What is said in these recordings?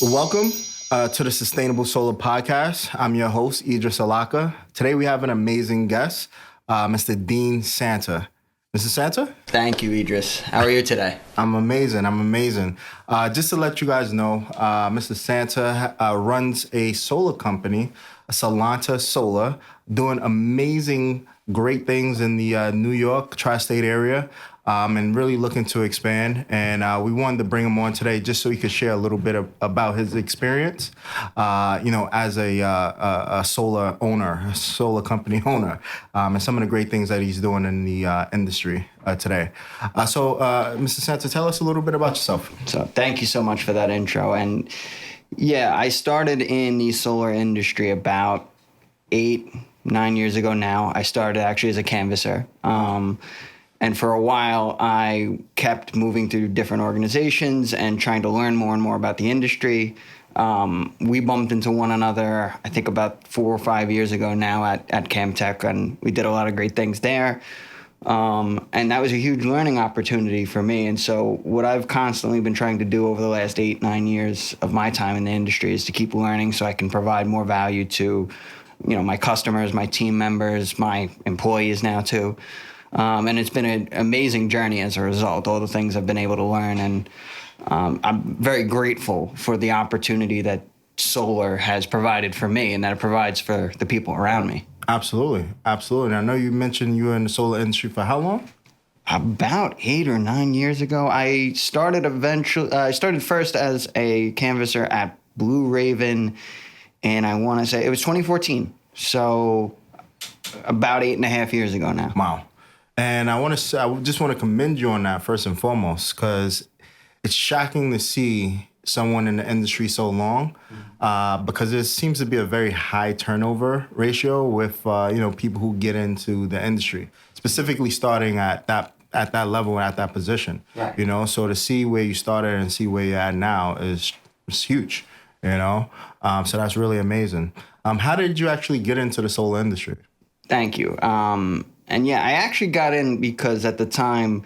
Welcome to the Sustainable Solar Podcast. I'm your host, Idiris. Today we have an amazing guest, Mr. Dean Santa. Mr. Santa? Thank you, Idris. How are you today? I'm amazing. Just to let you guys know, Mr. Santa runs a solar company, Solanta Solar, doing amazing, great things in the New York tri-state area. And really looking to expand. And we wanted to bring him on today just so he could share a little bit about his experience, as a solar owner, a solar company owner, and some of the great things that he's doing in the industry today. So, Mr. Santa, tell us a little bit about yourself. So thank you so much for that intro. And yeah, I started in the solar industry about 8-9 years ago now. I started actually as a canvasser. And for a while, I kept moving through different organizations and trying to learn more and more about the industry. We bumped into one another, I think about 4 or 5 years ago now at Camtech, and we did a lot of great things there. And that was a huge learning opportunity for me. And so what I've constantly been trying to do over the last 8-9 years of my time in the industry is to keep learning so I can provide more value to, my customers, my team members, my employees now too. And it's been an amazing journey as a result, all the things I've been able to learn. And I'm very grateful for the opportunity that solar has provided for me and that it provides for the people around me. Absolutely. I know you mentioned you were in the solar industry for how long? About 8 or 9 years ago. I started first as a canvasser at Blue Raven, and I want to say it was 2014. So about 8.5 years ago now. Wow. And I just want to commend you on that first and foremost, because it's shocking to see someone in the industry so long, because there seems to be a very high turnover ratio with people who get into the industry, specifically starting at that level and at that position. Right. So to see where you started and see where you're at now is huge. So that's really amazing. How did you actually get into the solar industry? Thank you. And yeah, I actually got in because at the time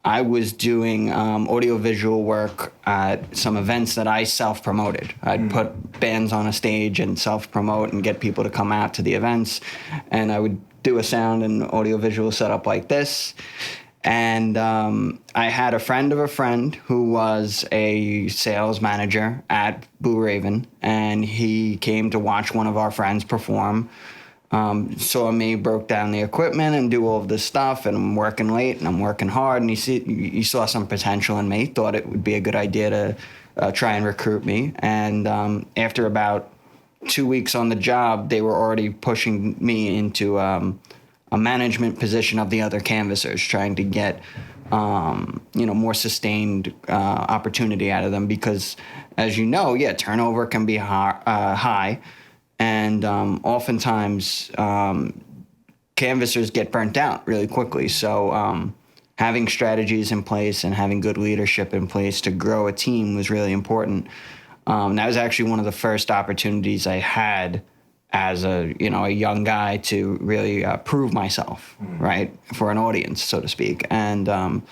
I was doing audiovisual work at some events that I self-promoted. I'd put bands on a stage and self-promote and get people to come out to the events. And I would do a sound and audiovisual setup like this. And I had a friend of a friend who was a sales manager at Blue Raven. And he came to watch one of our friends perform. Saw me, broke down the equipment and do all of this stuff, and I'm working late and I'm working hard, and he saw some potential in me, thought it would be a good idea to try and recruit me. And after about 2 weeks on the job, they were already pushing me into a management position of the other canvassers, trying to get more sustained opportunity out of them, because as you know, turnover can be high. And oftentimes, canvassers get burnt out really quickly. So having strategies in place and having good leadership in place to grow a team was really important. That was actually one of the first opportunities I had as a young guy to really prove myself, right, for an audience, so to speak. And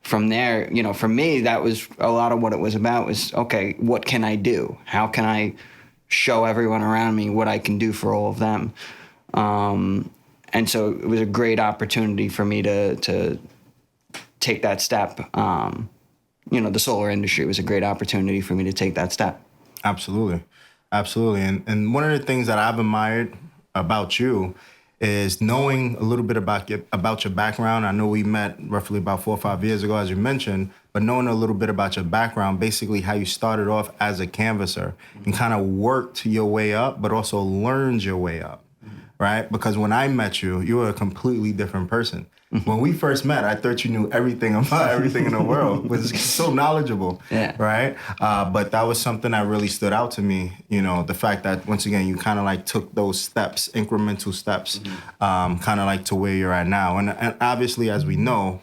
from there, for me, that was a lot of what it was about was, okay, what can I do? How can I show everyone around me what I can do for all of them? And so it was a great opportunity for me to take that step. The solar industry was a great opportunity for me to take that step. Absolutely. And one of the things that I've admired about you is knowing a little bit about your background. I know we met roughly about 4 or 5 years ago, as you mentioned, but knowing a little bit about your background, basically how you started off as a canvasser and kind of worked your way up, but also learned your way up, right? Because when I met you, you were a completely different person. When we first met, I thought you knew everything about everything in the world. Was so knowledgeable, right? But that was something that really stood out to me. The fact that once again you kind of like took those steps, incremental steps, kind of like to where you're at now. And obviously, as we know,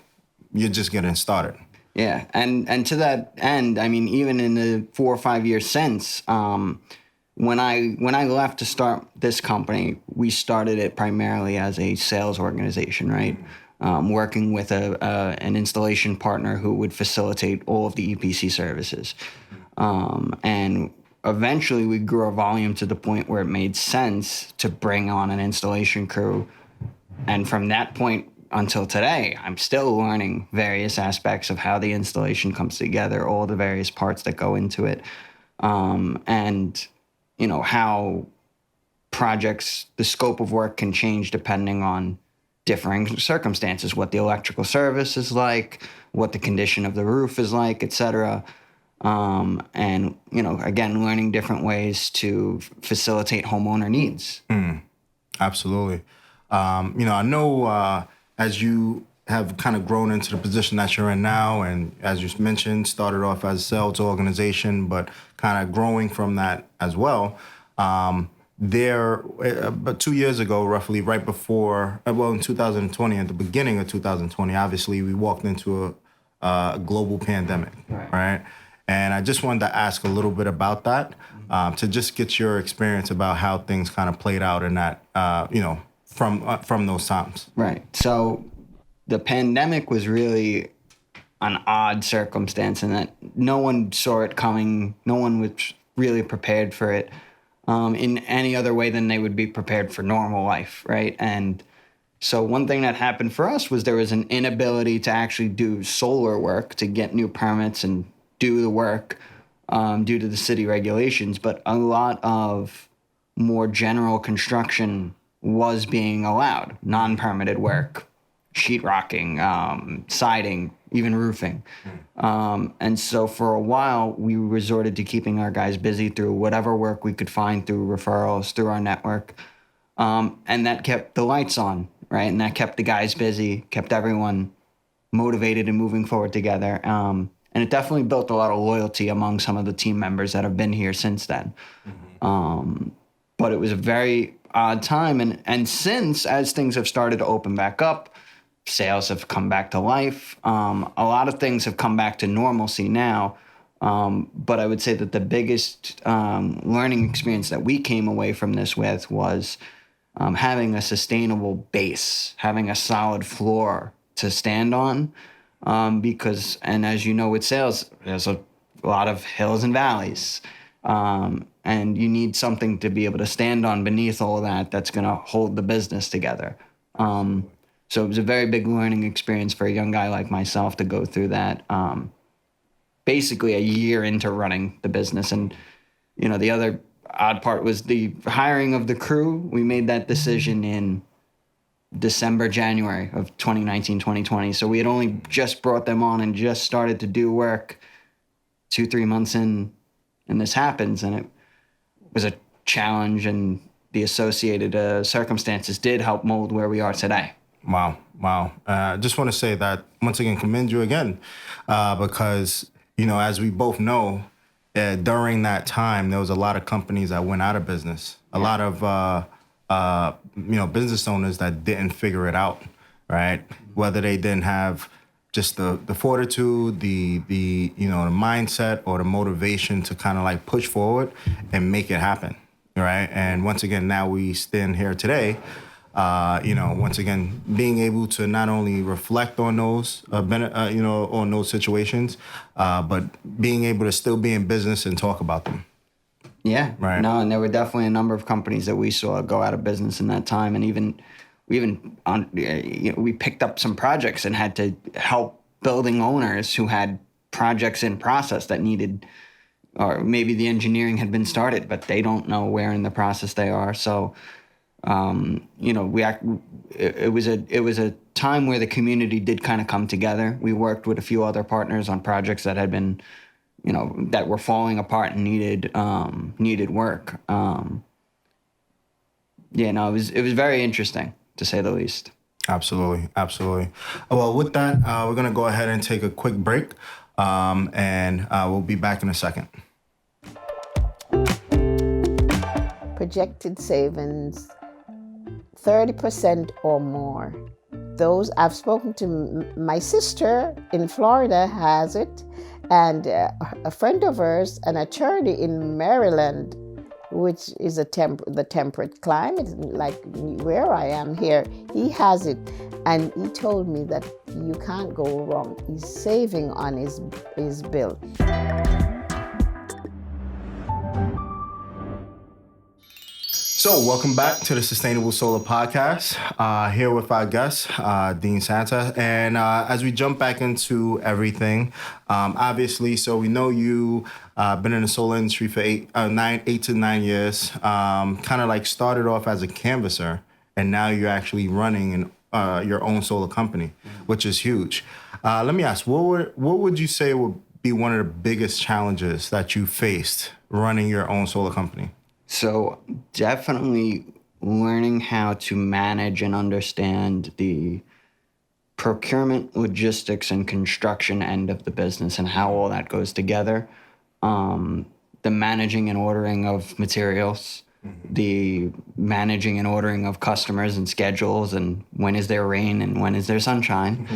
you're just getting started. Yeah, and to that end, I mean, even in the 4 or 5 years since, when I left to start this company, we started it primarily as a sales organization, right? Working with an installation partner who would facilitate all of the EPC services. And eventually we grew our volume to the point where it made sense to bring on an installation crew. And from that point until today, I'm still learning various aspects of how the installation comes together, all the various parts that go into it, and how projects, the scope of work can change depending on differing circumstances, what the electrical service is like, what the condition of the roof is like, et cetera. And again, learning different ways to facilitate homeowner needs. Absolutely. I know as you have kind of grown into the position that you're in now, and as you mentioned, started off as a sales organization, but kind of growing from that as well. But 2 years ago, roughly right before, in 2020, at the beginning of 2020, obviously we walked into a global pandemic, right? And I just wanted to ask a little bit about that, to just get your experience about how things kind of played out in that, from those times. Right. So the pandemic was really an odd circumstance in that no one saw it coming. No one was really prepared for it in any other way than they would be prepared for normal life, right? And so one thing that happened for us was there was an inability to actually do solar work, to get new permits and do the work due to the city regulations. But a lot of more general construction was being allowed, non-permitted work, sheetrocking, siding, even roofing. And so for a while, we resorted to keeping our guys busy through whatever work we could find through referrals, through our network. And that kept the lights on, right? And that kept the guys busy, kept everyone motivated and moving forward together. And it definitely built a lot of loyalty among some of the team members that have been here since then. But it was a very odd time. And since, as things have started to open back up, sales have come back to life. A lot of things have come back to normalcy now. But I would say that the biggest learning experience that we came away from this with was having a sustainable base, having a solid floor to stand on. Because, and as you know, with sales, there's a lot of hills and valleys. And you need something to be able to stand on beneath all of that that's going to hold the business together. So it was a very big learning experience for a young guy like myself to go through that, basically a year into running the business. And, the other odd part was the hiring of the crew. We made that decision in December, January of 2019, 2020. So we had only just brought them on and just started to do work 2-3 months in, and this happens. And it was a challenge, and the associated circumstances did help mold where we are today. Wow. Just want to say that, once again, commend you again, because, as we both know, during that time, there was a lot of companies that went out of business, a lot of business owners that didn't figure it out, right? Whether they didn't have just the fortitude, the mindset or the motivation to kind of like push forward and make it happen, right? And once again, now we stand here today, once again, being able to not only reflect on those, on those situations, but being able to still be in business and talk about them. Yeah. Right. No, and there were definitely a number of companies that we saw go out of business in that time, and we picked up some projects and had to help building owners who had projects in process that needed, or maybe the engineering had been started, but they don't know where in the process they are. So, it was a time where the community did kind of come together. We worked with a few other partners on projects that had been, that were falling apart and needed work. It was very interesting, to say the least. Absolutely. Well, with that, we're going to go ahead and take a quick break, and we'll be back in a second. Projected savings, 30% or more. Those I've spoken to, my sister in Florida has it, and a friend of hers, an attorney in Maryland, which is the temperate climate, like where I am here, he has it, and he told me that you can't go wrong. He's saving on his bill. So, welcome back to the Sustainable Solar Podcast. Here with our guest, Dean Santa. And as we jump back into everything, obviously, so we know you been in the solar industry for 8 to 9 years. Kind of like started off as a canvasser, and now you're actually running your own solar company, which is huge. Let me ask, what would you say would be one of the biggest challenges that you faced running your own solar company? So definitely learning how to manage and understand the procurement, logistics, and construction end of the business and how all that goes together. The managing and ordering of materials, the managing and ordering of customers and schedules, and when is there rain and when is there sunshine.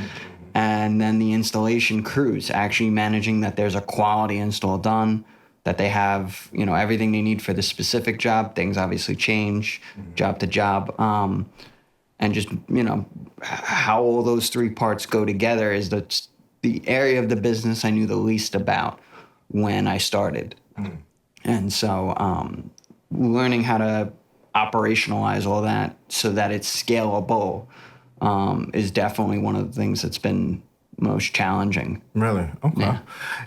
And then the installation crews, actually managing that there's a quality install done, that they have, everything they need for the specific job. Things obviously change job to job. And just, how all those three parts go together is the area of the business I knew the least about when I started. And so learning how to operationalize all that so that it's scalable is definitely one of the things that's been most challenging. Really? Okay. Yeah.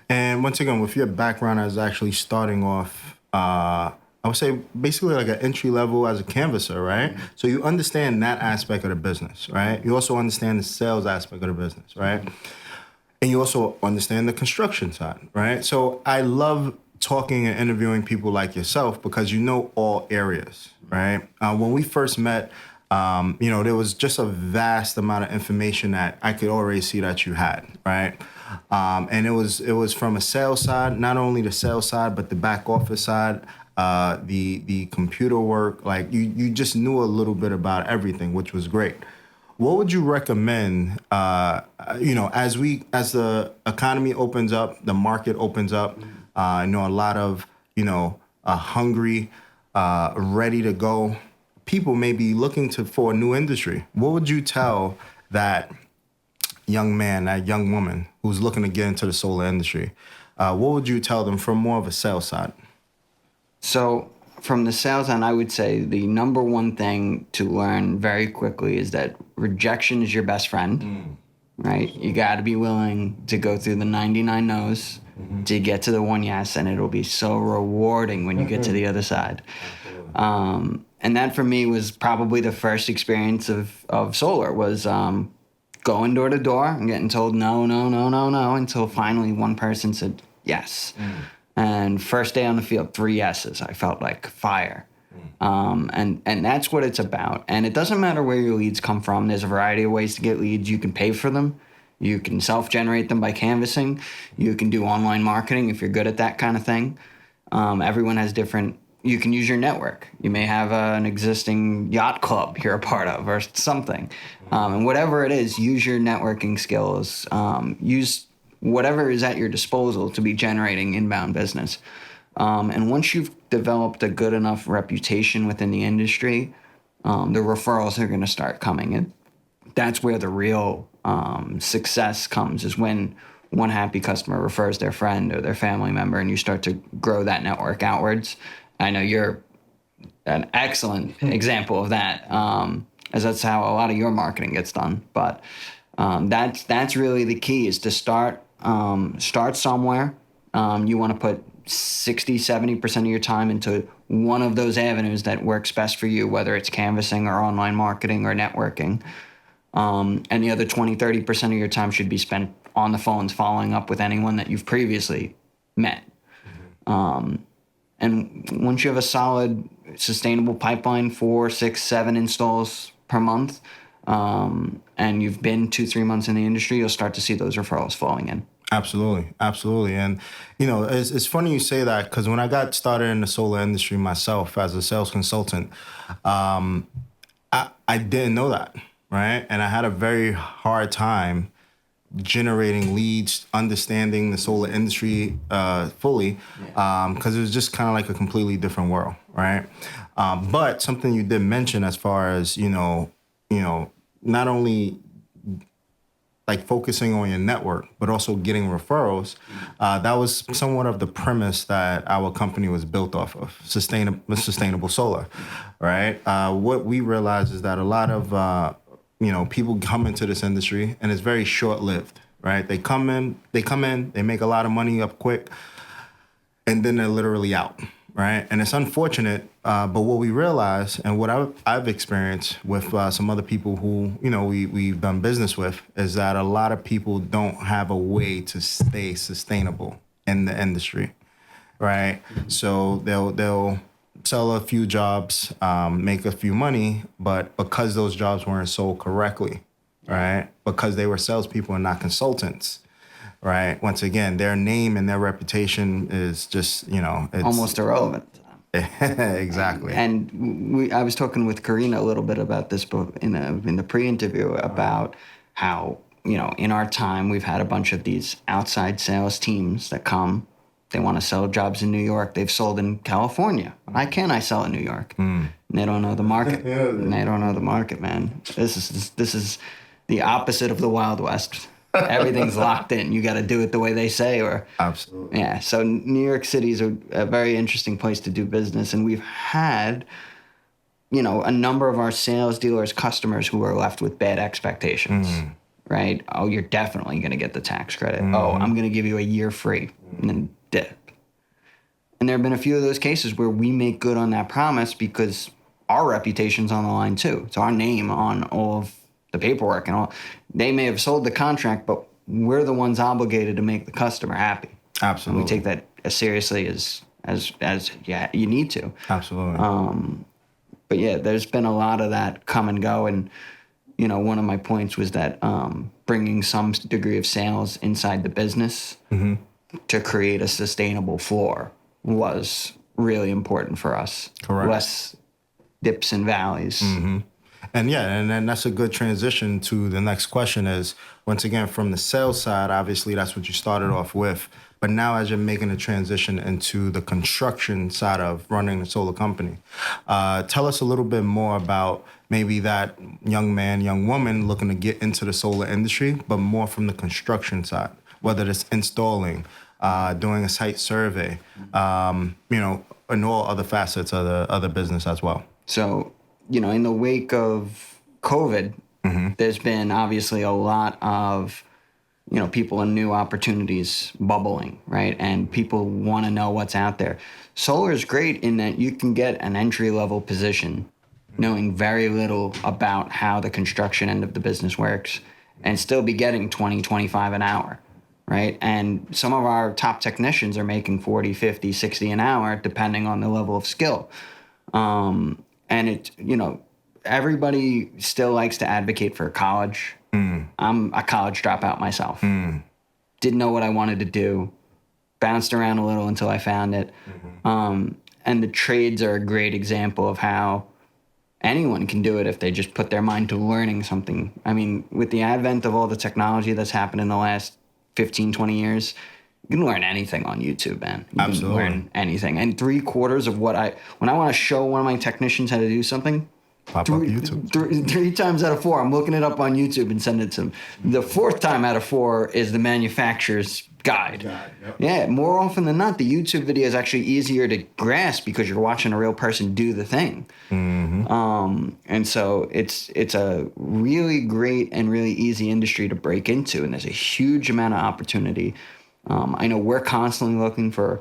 And once again, with your background as actually starting off, I would say basically like an entry level as a canvasser, right? So you understand that aspect of the business, right? You also understand the sales aspect of the business, right? And you also understand the construction side, right? So I love talking and interviewing people like yourself because you know all areas, right? When we first met, there was just a vast amount of information that I could already see that you had, right? And it was from a sales side, not only the sales side, but the back office side, the computer work. Like you just knew a little bit about everything, which was great. What would you recommend, as the economy opens up, the market opens up, I know a lot of, hungry, ready to go people may be looking for a new industry. What would you tell that young man, that young woman who's looking to get into the solar industry? What would you tell them from more of a sales side? So from the sales end, I would say the number one thing to learn very quickly is that rejection is your best friend, right? You got to be willing to go through the 99 no's to get to the one yes, and it'll be so rewarding when you get to the other side. And that for me was probably the first experience of solar was going door to door and getting told no, until finally one person said yes. And first day on the field, 3 yeses. I felt like fire. And that's what it's about. And it doesn't matter where your leads come from. There's a variety of ways to get leads. You can pay for them. You can self-generate them by canvassing. You can do online marketing if you're good at that kind of thing. Everyone has different. You can use your network. You may have an existing yacht club you're a part of or something. And whatever it is, use your networking skills. Use whatever is at your disposal to be generating inbound business. And once you've developed a good enough reputation within the industry, the referrals are going to start coming. And that's where the real success comes, is when one happy customer refers their friend or their family member, and you start to grow that network outwards. I know you're an excellent example of that, as that's how a lot of your marketing gets done. But that's really the key, is to start somewhere. You want to put 60-70% of your time into one of those avenues that works best for you, whether it's canvassing or online marketing or networking. And the other 20-30% of your time should be spent on the phones following up with anyone that you've previously met. And once you have a solid, sustainable pipeline, 4, 6, 7 installs per month, and you've been 2-3 months in the industry, you'll start to see those referrals flowing in. Absolutely. And, it's funny you say that, because when I got started in the solar industry myself as a sales consultant, I didn't know that, right? And I had a very hard time generating leads, understanding the solar industry fully, because it was just kind of like a completely different world, right? But something you did mention as far as, not only like focusing on your network, but also getting referrals. That was somewhat of the premise that our company was built off of, sustainable solar, right? What we realized is that a lot of, people come into this industry and it's very short-lived, right? They come in, they make a lot of money up quick, and then they're literally out, right? And it's unfortunate, but what we realize and what I've experienced with some other people who, we've done business with is that a lot of people don't have a way to stay sustainable in the industry, right? So they'll sell a few jobs, make a few money, but because those jobs weren't sold correctly, right? Because they were salespeople and not consultants, right? Once again, their name and their reputation is just, it's Almost irrelevant to them. Exactly. And I was talking with Karina a little bit about this in the pre-interview about how, in our time, we've had a bunch of these outside sales teams that come. They want to sell jobs in New York. They've sold in California. Why can't I sell in New York? And they don't know the market. And they don't know the market, man. This is the opposite of the Wild West. Everything's locked in. You got to do it the way they say, or Absolutely. yeah. So New York City is a very interesting place to do business, and we've had, a number of our sales dealers, customers who are left with bad expectations. Right? Oh, you're definitely going to get the tax credit. Oh, I'm going to give you a year free, and then dip. And there have been a few of those cases where we make good on that promise because our reputation's on the line too. It's our name on all of the paperwork and all. They may have sold the contract, but we're the ones obligated to make the customer happy. Absolutely. And we take that as seriously as you need to. Absolutely. But yeah, there's been a lot of that come and go. And, one of my points was that bringing some degree of sales inside the business to create a sustainable floor was really important for us. Correct. Less dips and valleys. And then that's a good transition to the next question is, once again, from the sales side, obviously that's what you started off with. But now as you're making a transition into the construction side of running a solar company, tell us a little bit more about maybe that young man, young woman looking to get into the solar industry, but more from the construction side, whether it's installing, doing a site survey, and all other facets of the other business as well. So, in the wake of COVID, there's been obviously a lot of, people and new opportunities bubbling, right? And people want to know what's out there. Solar is great in that you can get an entry-level position knowing very little about how the construction end of the business works and still be getting 20, 25 an hour, right? And some of our top technicians are making 40, 50, 60 an hour, depending on the level of skill. And it, everybody still likes to advocate for college. I'm a college dropout myself. Didn't know what I wanted to do. Bounced around a little until I found it. And the trades are a great example of how anyone can do it if they just put their mind to learning something. I mean, with the advent of all the technology that's happened in the last 15, 20 years, you can learn anything on YouTube, man. You Absolutely. can learn anything. And 3/4 of when I want to show one of my technicians how to do something, Pop up YouTube. Three times out of 4, I'm looking it up on YouTube and send it to them. The 4th time out of 4 is the manufacturer's guide. Yep. Yeah, more often than not, the YouTube video is actually easier to grasp because you're watching a real person do the thing. And so it's a really great and really easy industry to break into, and there's a huge amount of opportunity. I know we're constantly looking for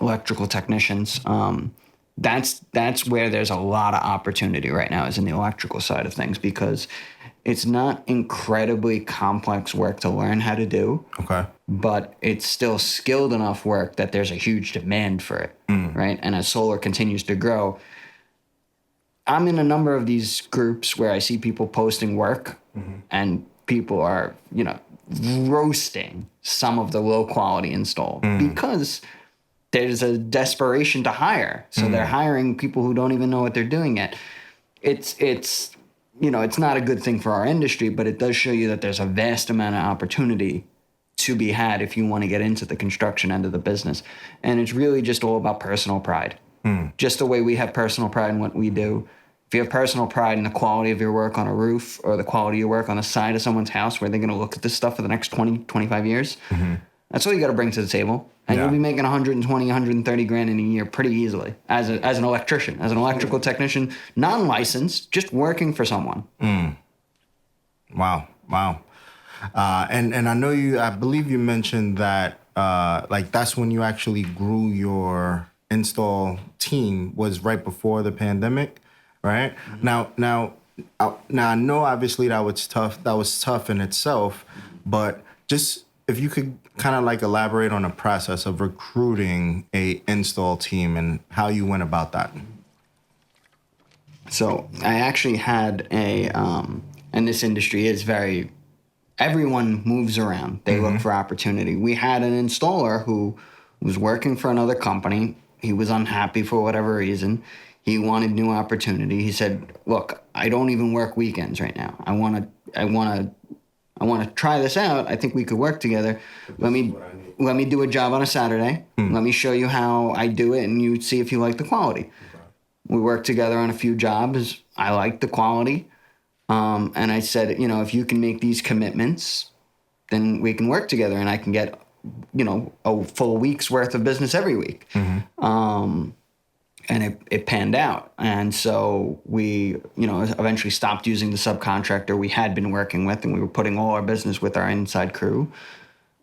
electrical technicians. That's where there's a lot of opportunity right now, is in the electrical side of things, because it's not incredibly complex work to learn how to do. Okay. But it's still skilled enough work that there's a huge demand for it, right? And as solar continues to grow, I'm in a number of these groups where I see people posting work, and people are, roasting some of the low quality install because there's a desperation to hire. So they're hiring people who don't even know what they're doing yet. It's not a good thing for our industry, but it does show you that there's a vast amount of opportunity to be had if you want to get into the construction end of the business. And it's really just all about personal pride. Just the way we have personal pride in what we do. if you have personal pride in the quality of your work on a roof or the quality of your work on the side of someone's house where they're going to look at this stuff for the next 20, 25 years, that's all you got to bring to the table. And you'll be making 120, 130 grand in a year pretty easily as an electrician, as an electrical technician, non-licensed, just working for someone. Wow. And I know I believe you mentioned that like that's when you actually grew your install team was right before the pandemic, right? Now I know obviously that was tough. That was tough in itself, but just if you could kind of like elaborate on the process of recruiting a install team and how you went about that. So I actually had and this industry is everyone moves around. They look for opportunity. We had an installer who was working for another company. He was unhappy for whatever reason. He wanted new opportunity. He said, "Look, I don't even work weekends right now. I want to try this out. I think we could work together. Let me do a job on a Saturday. Let me show you how I do it, and you see if you like the quality." We worked together on a few jobs. I liked the quality. And I said, if you can make these commitments, then we can work together and I can get, a full week's worth of business every week. And it panned out. And so we, eventually stopped using the subcontractor we had been working with, and we were putting all our business with our inside crew.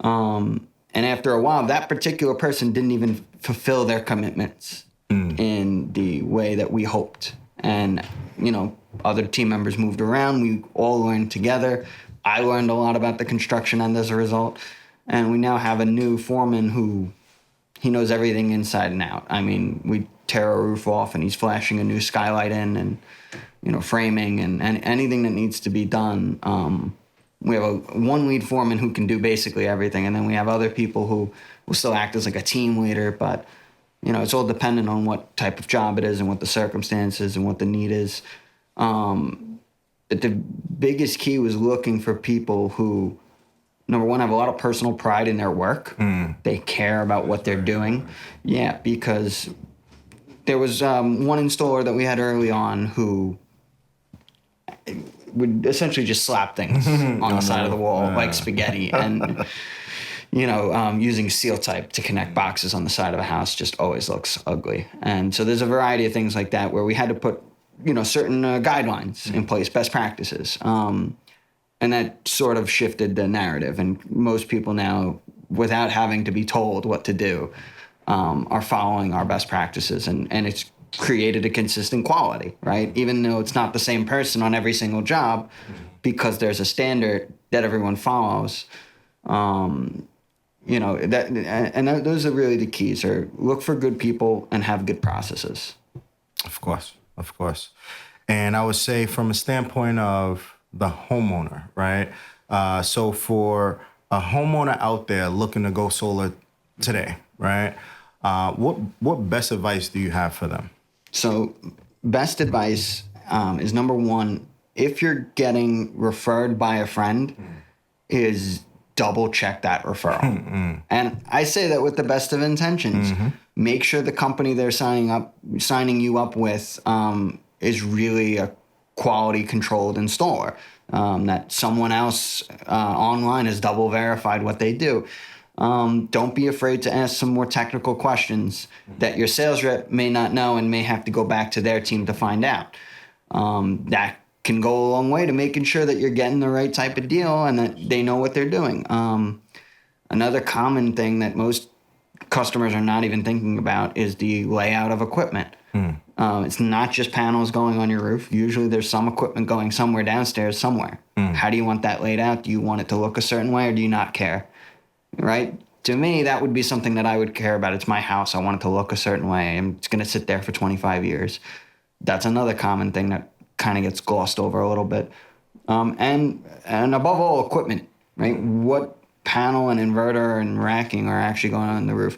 And after a while, that particular person didn't even fulfill their commitments in the way that we hoped. And, other team members moved around. We all learned together. I learned a lot about the construction end as a result. And we now have a new foreman he knows everything inside and out. I mean, we tear a roof off and he's flashing a new skylight in and, framing and anything that needs to be done. We have one lead foreman who can do basically everything. And then we have other people who will still act as like a team leader, but it's all dependent on what type of job it is and what the circumstances and what the need is. But the biggest key was looking for people who, number one, have a lot of personal pride in their work. They care about what they're doing. Yeah, because there was one installer that we had early on who would essentially just slap things on the side of the wall like spaghetti and... using seal type to connect boxes on the side of a house just always looks ugly. And so there's a variety of things like that where we had to put, certain guidelines in place, best practices. And that sort of shifted the narrative. And most people now, without having to be told what to do, are following our best practices. And it's created a consistent quality, right? Even though it's not the same person on every single job, because there's a standard that everyone follows. Those are really the keys. Or look for good people and have good processes. Of course. And I would say from a standpoint of the homeowner, right? So for a homeowner out there looking to go solar today, right? What best advice do you have for them? So best advice is number one, if you're getting referred by a friend, is double check that referral. And I say that with the best of intentions. Make sure the company they're signing you up with is really a quality controlled installer, that someone else online has double verified what they do. Don't be afraid to ask some more technical questions that your sales rep may not know and may have to go back to their team to find out. That can go a long way to making sure that you're getting the right type of deal and that they know what they're doing. Another common thing that most customers are not even thinking about is the layout of equipment. It's not just panels going on your roof. Usually there's some equipment going somewhere downstairs somewhere. How do you want that laid out? Do you want it to look a certain way or do you not care? Right? To me, that would be something that I would care about. It's my house. I want it to look a certain way. And it's going to sit there for 25 years. That's another common thing that kind of gets glossed over a little bit. And above all, equipment, right? What panel and inverter and racking are actually going on the roof?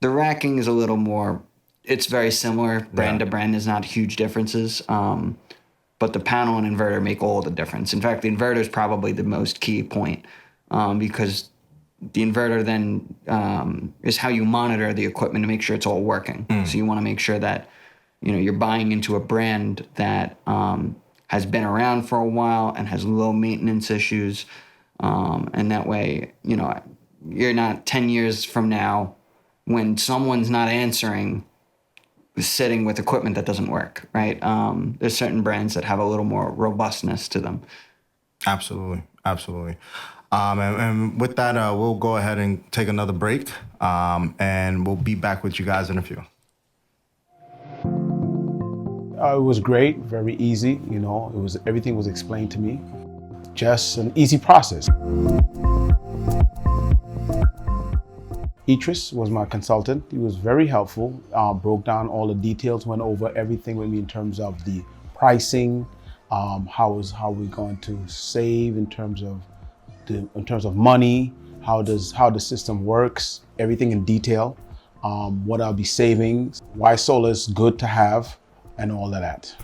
The racking is a little more, it's very similar. Brand to brand, there's not huge differences. But the panel and inverter make all the difference. In fact, the inverter is probably the most key point because the inverter then is how you monitor the equipment to make sure it's all working. So you want to make sure that you're buying into a brand that has been around for a while and has low maintenance issues. And that way, you're not 10 years from now when someone's not answering, sitting with equipment that doesn't work, right? There's certain brands that have a little more robustness to them. Absolutely. Absolutely. And with that, we'll go ahead and take another break, and we'll be back with you guys in a few. It was great, very easy. Everything was explained to me. Just an easy process. Idiris was my consultant. He was very helpful, broke down all the details, went over everything with me in terms of the pricing, how we're going to save in terms of money, how the system works, everything in detail, what I'll be saving, why solar is good to have, and all of that.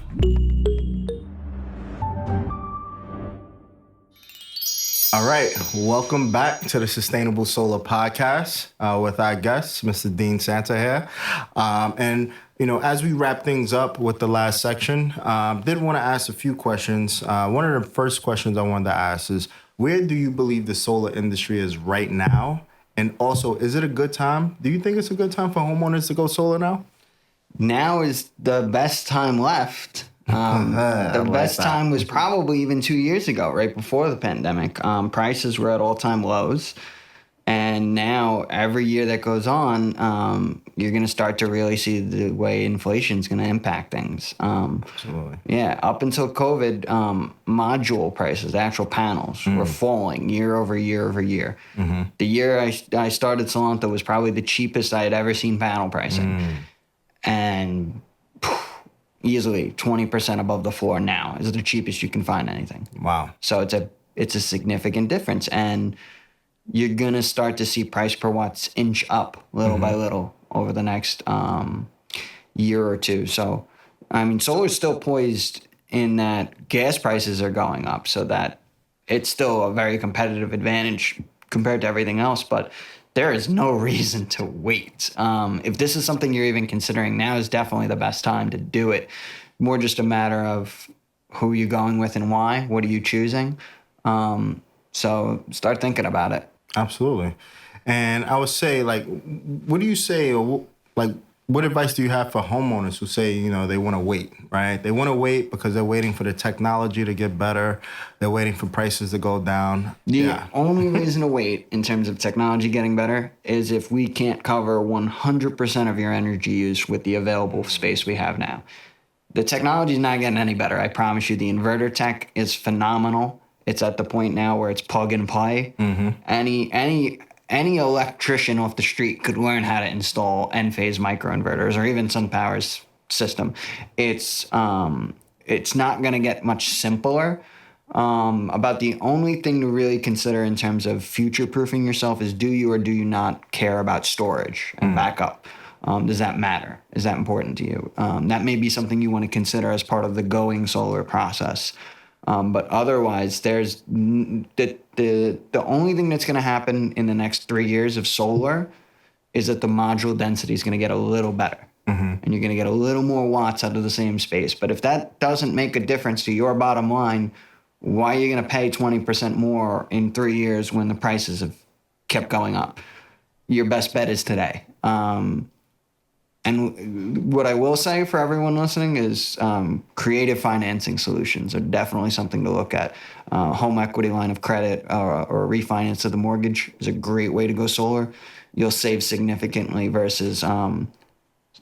All right, welcome back to the Sustainable Solar Podcast with our guest, Mr. Dean Santa here. And as we wrap things up with the last section, did want to ask a few questions. One of the first questions I wanted to ask is, where do you believe the solar industry is right now? And also, is it a good time? Do you think it's a good time for homeowners to go solar now? Now is the best time left. The best time was probably even 2 years ago, right before the pandemic. Prices were at all-time lows. And now every year that goes on, you're going to start to really see the way inflation is going to impact things. Absolutely. Yeah, up until COVID, module prices, actual panels, were falling year over year over year. Mm-hmm. The year I started Solanta was probably the cheapest I had ever seen panel pricing. And easily 20% above the floor now is the cheapest you can find anything. Wow. So it's a significant difference. And you're going to start to see price per watts inch up little by little over the next year or two. So, solar is still poised in that gas prices are going up, so that it's still a very competitive advantage compared to everything else. But there is no reason to wait. If this is something you're even considering, now is definitely the best time to do it. More just a matter of who you're going with and why. What are you choosing? So start thinking about it. Absolutely. And I would say, what do you say, or what advice do you have for homeowners who say, they want to wait, right? They want to wait because they're waiting for the technology to get better. They're waiting for prices to go down. The only reason to wait in terms of technology getting better is if we can't cover 100% of your energy use with the available space we have now. The technology is not getting any better. I promise you, the inverter tech is phenomenal. It's at the point now where it's plug and play. Mm-hmm. Any electrician off the street could learn how to install N-phase microinverters or even SunPower's system. It's not going to get much simpler. About the only thing to really consider in terms of future-proofing yourself is, do you or do you not care about storage and backup? Does that matter? Is that important to you? That may be something you want to consider as part of the going solar process. But otherwise, there's the only thing that's going to happen in the next 3 years of solar is that the module density is going to get a little better. Mm-hmm. And you're going to get a little more watts out of the same space. But if that doesn't make a difference to your bottom line, why are you going to pay 20% more in 3 years when the prices have kept going up? Your best bet is today. And what I will say for everyone listening is creative financing solutions are definitely something to look at. Home equity line of credit or refinance of the mortgage is a great way to go solar. You'll save significantly versus an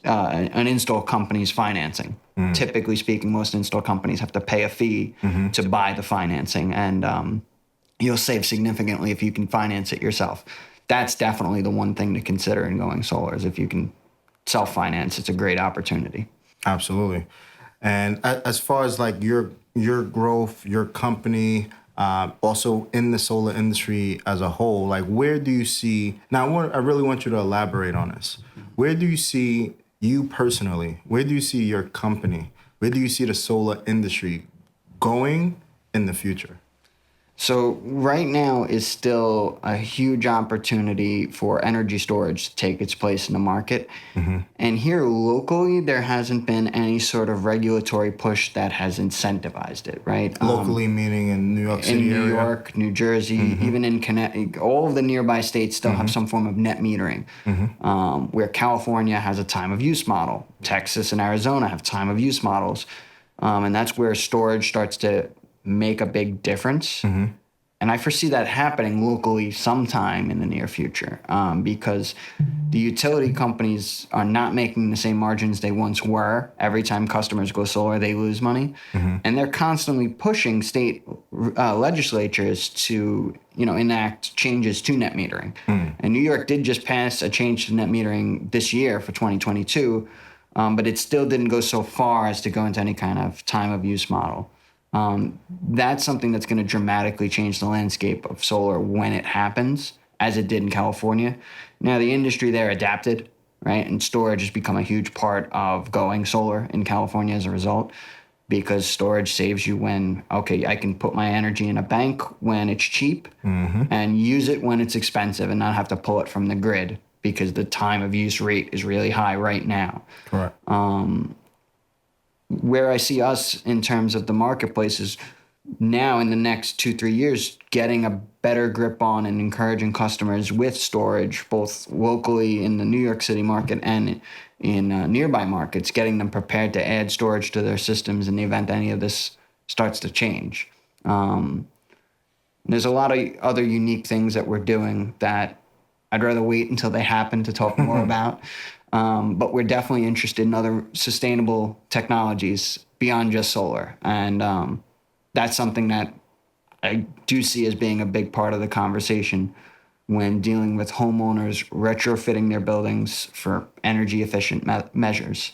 install company's financing. Typically speaking, most install companies have to pay a fee to buy the financing, and you'll save significantly if you can finance it yourself. That's definitely the one thing to consider in going solar, is if you can self-finance, it's a great opportunity. Absolutely. And as far as your growth, your company, also in the solar industry as a whole, where do you see, now I really want you to elaborate on this. Where do you see you personally, where do you see your company, where do you see the solar industry going in the future? So right now is still a huge opportunity for energy storage to take its place in the market. And here locally, there hasn't been any sort of regulatory push that has incentivized it, right? Locally, meaning in New York City In New area? York, New Jersey, even in Connecticut, all of the nearby states still have some form of net metering, where California has a time of use model. Texas and Arizona have time of use models. And that's where storage starts to make a big difference. And I foresee that happening locally sometime in the near future, because the utility companies are not making the same margins they once were. Every time customers go solar, they lose money. And they're constantly pushing state legislatures to, enact changes to net metering. And New York did just pass a change to net metering this year for 2022, but it still didn't go so far as to go into any kind of time of use model. That's something that's going to dramatically change the landscape of solar when it happens, as it did in California. Now, the industry there adapted, right? And storage has become a huge part of going solar in California as a result, because storage saves you when, okay, I can put my energy in a bank when it's cheap and use it when it's expensive and not have to pull it from the grid, because the time of use rate is really high right now. Correct. Where I see us in terms of the marketplace is now in the next 2-3 years, getting a better grip on and encouraging customers with storage, both locally in the New York City market and in nearby markets, getting them prepared to add storage to their systems in the event any of this starts to change. There's a lot of other unique things that we're doing that I'd rather wait until they happen to talk more about. But we're definitely interested in other sustainable technologies beyond just solar. And that's something that I do see as being a big part of the conversation when dealing with homeowners retrofitting their buildings for energy efficient measures.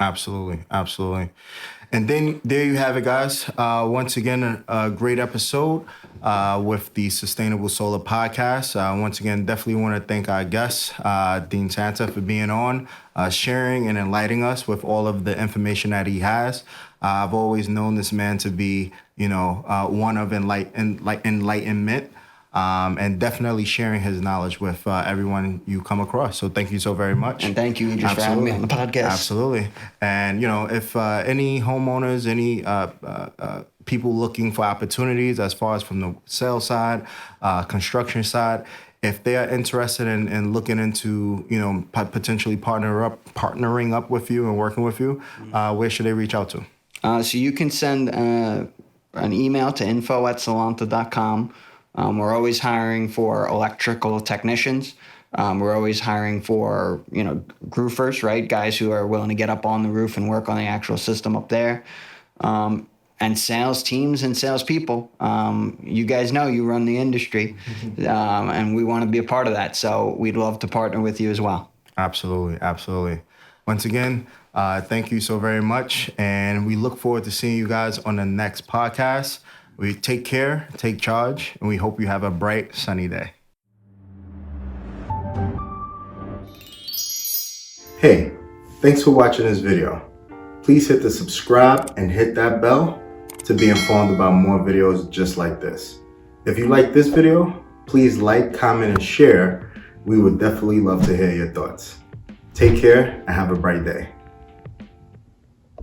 Absolutely. Absolutely. And then there you have it, guys. Once again, a great episode with the Sustainable Solar Podcast. Once again, definitely want to thank our guest, Dean Santa, for being on, sharing and enlightening us with all of the information that he has. I've always known this man to be, one of enlightenment. And definitely sharing his knowledge with everyone you come across. So thank you so very much. And thank you, Idiris, for having me on the podcast. Absolutely. And, if any homeowners, any people looking for opportunities as far as from the sales side, construction side, if they are interested in looking into, potentially partnering up with you and working with you, where should they reach out to? So you can send an email to info@solanta.com. We're always hiring for electrical technicians. We're always hiring for, roofers, right? Guys who are willing to get up on the roof and work on the actual system up there. And sales teams and salespeople. You guys know you run the industry, and we want to be a part of that. So we'd love to partner with you as well. Absolutely. Absolutely. Once again, thank you so very much. And we look forward to seeing you guys on the next podcast. We take care, take charge, and we hope you have a bright, sunny day. Hey, thanks for watching this video. Please hit the subscribe and hit that bell to be informed about more videos just like this. If you like this video, please like, comment, and share. We would definitely love to hear your thoughts. Take care and have a bright day.